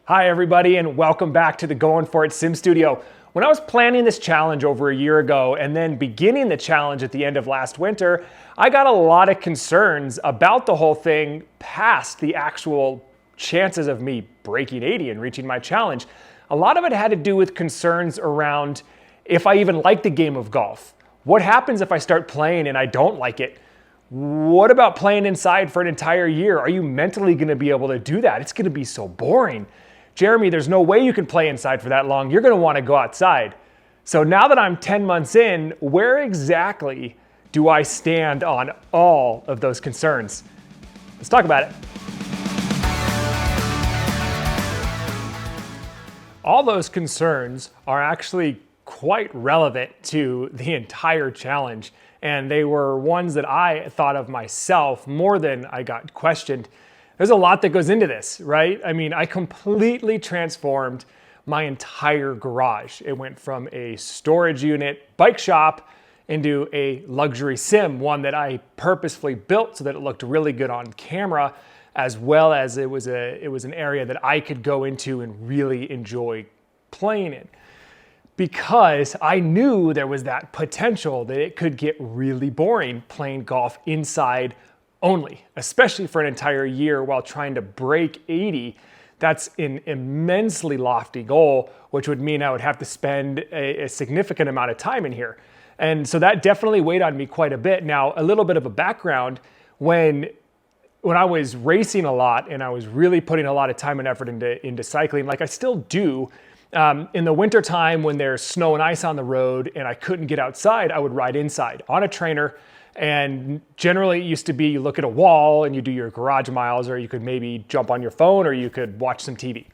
Hi everybody, and welcome back to the Going For It Sim Studio. When I was planning this challenge over a year ago and then beginning the challenge at the end of last winter, I got a lot of concerns about the whole thing past the actual chances of me breaking 80 and reaching my challenge. A lot of it had to do with concerns around if I even like the game of golf. What happens if I start playing and I don't like it? What about playing inside for an entire year? Are you mentally going to be able to do that? It's going to be so boring. Jeremy, there's no way you can play inside for that long. You're going to want to go outside. So now that I'm 10 months in, where exactly do I stand on all of those concerns? Let's talk about it. All those concerns are actually quite relevant to the entire challenge, and they were ones that I thought of myself more than I got questioned. There's a lot that goes into this, right? I mean, I completely transformed my entire garage. It went from a storage unit bike shop into a luxury sim, one that I purposefully built so that it looked really good on camera, as well as it was an area that I could go into and really enjoy playing in. Because I knew there was that potential that it could get really boring playing golf inside only, especially for an entire year while trying to break 80. That's an immensely lofty goal, which would mean I would have to spend a significant amount of time in here. And so that definitely weighed on me quite a bit. Now, a little bit of a background, when I was racing a lot and I was really putting a lot of time and effort into cycling, like I still do, in the wintertime when there's snow and ice on the road and I couldn't get outside, I would ride inside on a trainer. And generally it used to be you look at a wall and you do your garage miles, or you could maybe jump on your phone, or you could watch some TV.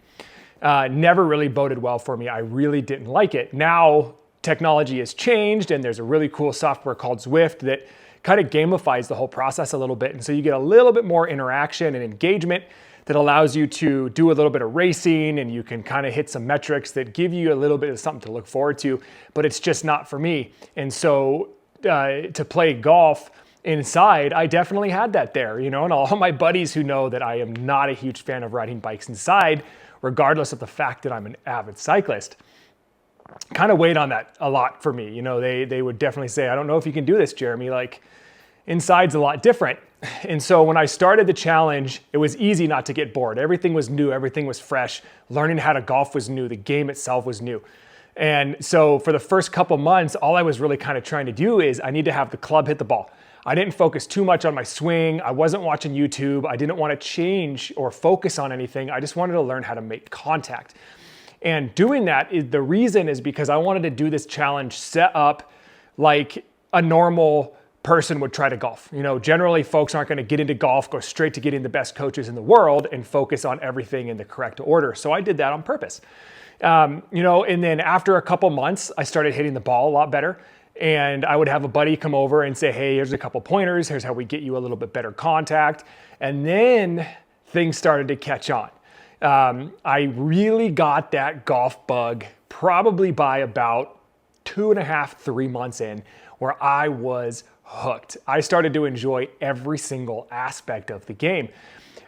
Never really boded well for me. I really didn't like it. Now technology has changed and there's a really cool software called Zwift that kind of gamifies the whole process a little bit. And so you get a little bit more interaction and engagement that allows you to do a little bit of racing, and you can kind of hit some metrics that give you a little bit of something to look forward to, but it's just not for me. And so to play golf inside, I definitely had that there, and all my buddies who know that I am not a huge fan of riding bikes inside, regardless of the fact that I'm an avid cyclist, kind of weighed on that a lot for me. They would definitely say, I don't know if you can do this, Jeremy, like inside's a lot different. And so when I started the challenge, it was easy not to get bored. Everything was new, everything was fresh. Learning how to golf was new, the game itself was new. And so for the first couple months, all I was really kind of trying to do is I need to have the club hit the ball. I didn't focus too much on my swing. I wasn't watching YouTube. I didn't want to change or focus on anything. I just wanted to learn how to make contact. And doing that, the reason is because I wanted to do this challenge set up like a normal person would try to golf. Generally folks aren't going to get into golf, go straight to getting the best coaches in the world and focus on everything in the correct order. So I did that on purpose. And then after a couple months, I started hitting the ball a lot better. And I would have a buddy come over and say, hey, here's a couple pointers. Here's how we get you a little bit better contact. And then things started to catch on. I really got that golf bug probably by about 2.5, 3 months in, where I was hooked. I started to enjoy every single aspect of the game.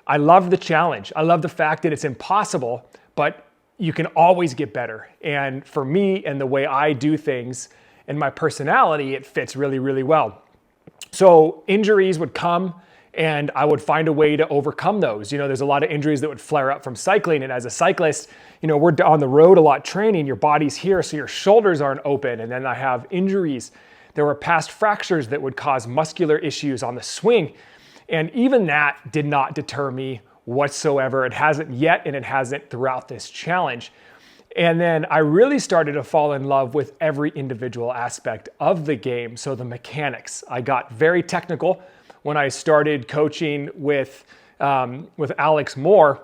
I love the challenge. I love the fact that it's impossible, but you can always get better. And for me and the way I do things and my personality, it fits really, really well. So injuries would come and I would find a way to overcome those. There's a lot of injuries that would flare up from cycling. And as a cyclist, we're on the road a lot training, your body's here, so your shoulders aren't open. And then I have injuries. There were past fractures that would cause muscular issues on the swing. And even that did not deter me whatsoever. It hasn't yet, and it hasn't throughout this challenge. And then I really started to fall in love with every individual aspect of the game. So the mechanics, I got very technical when I started coaching with Alex Moore.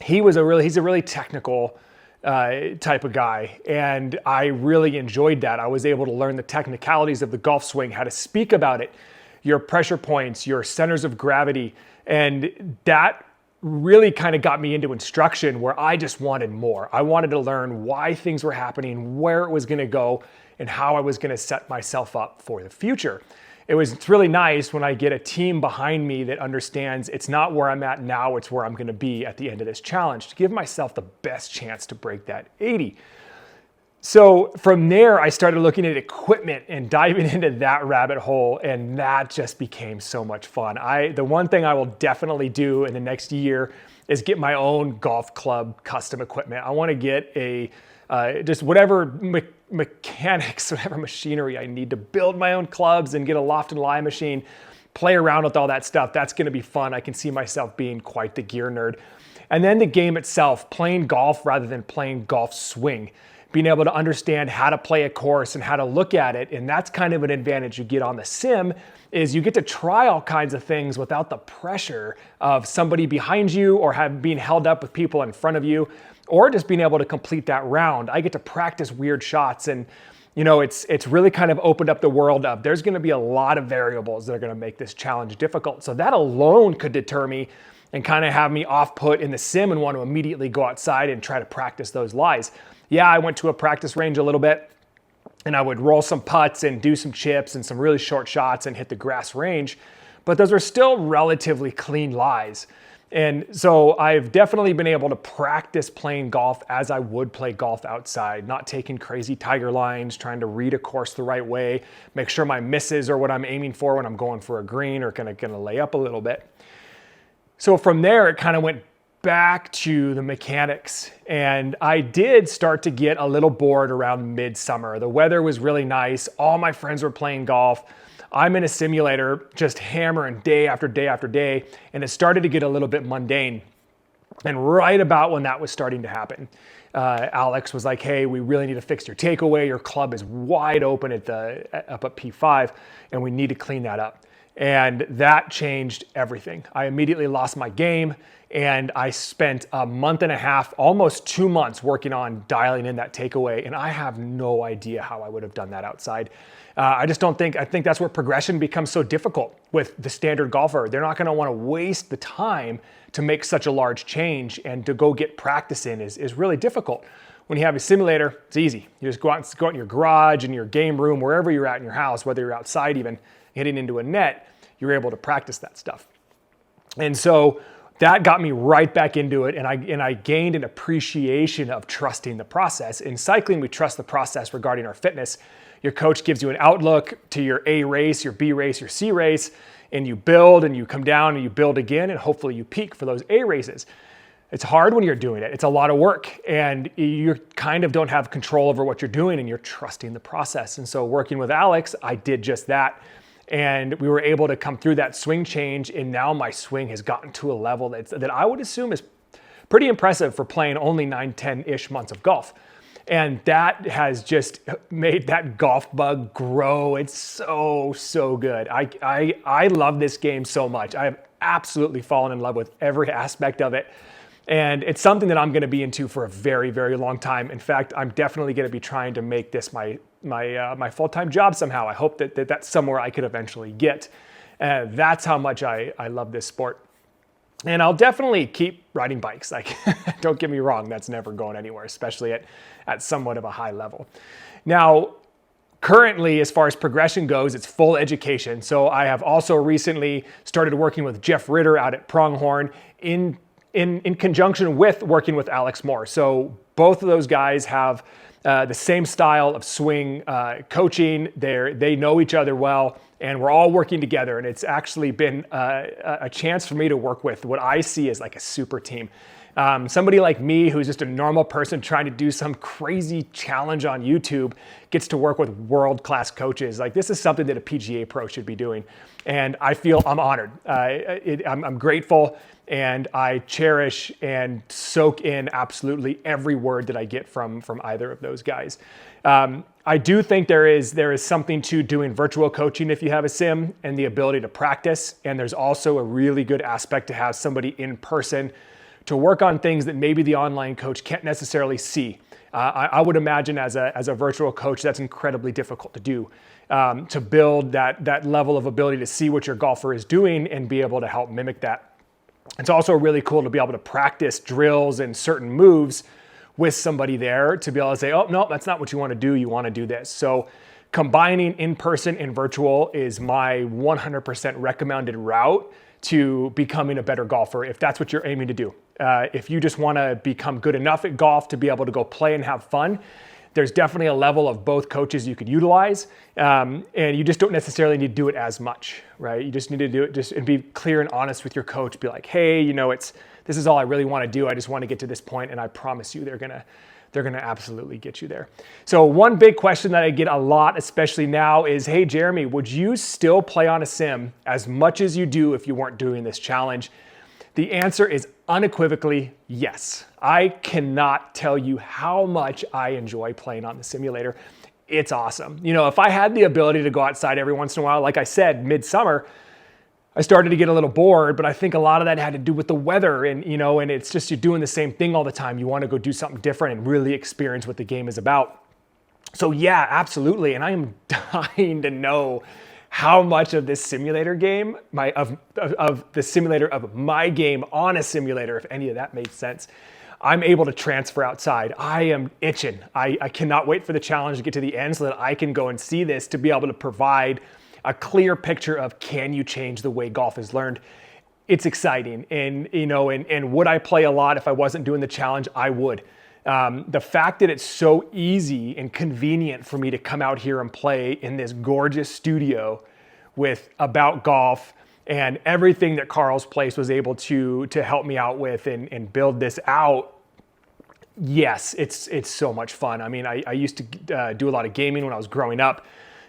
He's a really technical type of guy, and I really enjoyed that. I was able to learn the technicalities of the golf swing, how to speak about it, your pressure points, your centers of gravity, and that really kind of got me into instruction where I just wanted more. I wanted to learn why things were happening, where it was going to go, and how I was going to set myself up for the future. it's really nice when I get a team behind me that understands it's not where I'm at now, it's where I'm going to be at the end of this challenge, to give myself the best chance to break that 80. So from there, I started looking at equipment and diving into that rabbit hole, and that just became so much fun. The one thing I will definitely do in the next year is get my own golf club custom equipment. I want to get just whatever mechanics, whatever machinery I need to build my own clubs and get a loft and lie machine, play around with all that stuff. That's going to be fun. I can see myself being quite the gear nerd. And then the game itself, playing golf rather than playing golf swing, being able to understand how to play a course and how to look at it. And that's kind of an advantage you get on the sim, is you get to try all kinds of things without the pressure of somebody behind you or being held up with people in front of you, or just being able to complete that round. I get to practice weird shots, and it's really kind of opened up the world of there's going to be a lot of variables that are going to make this challenge difficult. So that alone could deter me and kind of have me off put in the sim and want to immediately go outside and try to practice those lies. Yeah, I went to a practice range a little bit, and I would roll some putts and do some chips and some really short shots and hit the grass range, but those are still relatively clean lies. And so I've definitely been able to practice playing golf as I would play golf outside, not taking crazy tiger lines, trying to read a course the right way, make sure my misses are what I'm aiming for when I'm going for a green or gonna lay up a little bit. So from there, it kind of went back to the mechanics, and I did start to get a little bored around midsummer. The weather was really nice. All my friends were playing golf. I'm in a simulator just hammering day after day after day, and it started to get a little bit mundane. And right about when that was starting to happen, Alex was like, hey, we really need to fix your takeaway. Your club is wide open up at P5, and we need to clean that up. And that changed everything. I immediately lost my game, and I spent a month and a half, almost 2 months, working on dialing in that takeaway, and I have no idea how I would have done that outside. I think that's where progression becomes so difficult with the standard golfer. They're not gonna wanna waste the time to make such a large change, and to go get practice in is really difficult. When you have a simulator, it's easy. You just go out in your garage, in your game room, wherever you're at in your house, whether you're outside even, hitting into a net, you're able to practice that stuff. And so that got me right back into it, and I gained an appreciation of trusting the process. In cycling, we trust the process regarding our fitness. Your coach gives you an outlook to your A race, your B race, your C race, and you build and you come down and you build again, and hopefully you peak for those A races. It's hard when you're doing it. It's a lot of work, and you kind of don't have control over what you're doing, and you're trusting the process. And so working with Alex, I did just that. And we were able to come through that swing change, and now my swing has gotten to a level that I would assume is pretty impressive for playing only 9, 10-ish months of golf. And that has just made that golf bug grow. It's so good. I love this game so much. I have absolutely fallen in love with every aspect of it. And it's something that I'm going to be into for a very, very long time. In fact, I'm definitely going to be trying to make this my full-time job somehow. I hope that that's somewhere I could eventually get. That's how much I love this sport. And I'll definitely keep riding bikes. Like, don't get me wrong, that's never going anywhere, especially at somewhat of a high level. Now, currently, as far as progression goes, it's full education. So I have also recently started working with Jeff Ritter out at Pronghorn in conjunction with working with Alex Moore. So both of those guys have the same style of swing coaching. They know each other well, and we're all working together. And it's actually been a chance for me to work with what I see as like a super team. Somebody like me, who's just a normal person trying to do some crazy challenge on YouTube, gets to work with world-class coaches. Like, this is something that a PGA pro should be doing. And I feel I'm honored. I'm grateful, and I cherish and soak in absolutely every word that I get from either of those guys. I do think there is something to doing virtual coaching if you have a sim and the ability to practice. And there's also a really good aspect to have somebody in person to work on things that maybe the online coach can't necessarily see. I would imagine as a virtual coach, that's incredibly difficult to do, to build that level of ability to see what your golfer is doing and be able to help mimic that. It's also really cool to be able to practice drills and certain moves with somebody there, to be able to say, oh, no, that's not what you want to do. You want to do this. So combining in-person and virtual is my 100% recommended route to becoming a better golfer if that's what you're aiming to do. If you just want to become good enough at golf to be able to go play and have fun, there's definitely a level of both coaches you could utilize, and you just don't necessarily need to do it as much, right? You just need to do it and be clear and honest with your coach. Be like, hey, this is all I really want to do. I just want to get to this point, and I promise you they're gonna absolutely get you there. So one big question that I get a lot, especially now, is, hey, Jeremy, would you still play on a sim as much as you do if you weren't doing this challenge? The answer is unequivocally yes. I cannot tell you how much I enjoy playing on the simulator. It's awesome. If I had the ability to go outside every once in a while, like I said, midsummer, I started to get a little bored, but I think a lot of that had to do with the weather and it's just, you're doing the same thing all the time. You want to go do something different and really experience what the game is about. So yeah, absolutely. And I am dying to know how much of this simulator game, of the simulator of my game on a simulator, if any of that made sense, I'm able to transfer outside. I am itching. I cannot wait for the challenge to get to the end so that I can go and see this, to be able to provide a clear picture of, can you change the way golf is learned? It's exciting. And would I play a lot if I wasn't doing the challenge? I would. The fact that it's so easy and convenient for me to come out here and play in this gorgeous studio with About Golf and everything that Carl's Place was able to help me out with and build this out. Yes, it's so much fun. I mean, I used to do a lot of gaming when I was growing up,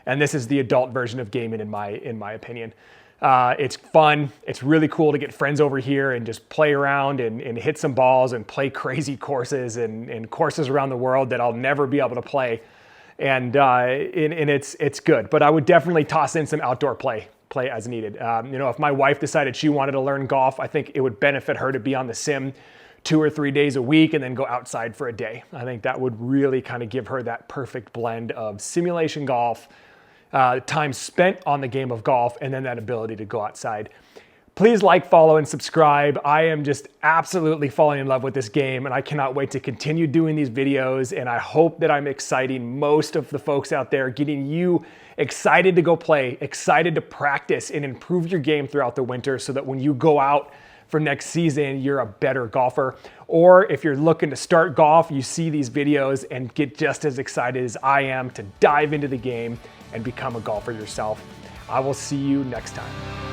and this is the adult version of gaming in my opinion. It's fun. It's really cool to get friends over here and just play around and hit some balls and play crazy courses and courses around the world that I'll never be able to play. And it's good. But I would definitely toss in some outdoor play as needed. If my wife decided she wanted to learn golf, I think it would benefit her to be on the sim 2 or 3 days a week and then go outside for a day. I think that would really kind of give her that perfect blend of simulation golf, time spent on the game of golf, and then that ability to go outside. Please like, follow, and subscribe. I am just absolutely falling in love with this game, and I cannot wait to continue doing these videos, and I hope that I'm exciting most of the folks out there, getting you excited to go play, excited to practice and improve your game throughout the winter so that when you go out for next season, you're a better golfer. Or if you're looking to start golf, you see these videos and get just as excited as I am to dive into the game and become a golfer yourself. I will see you next time.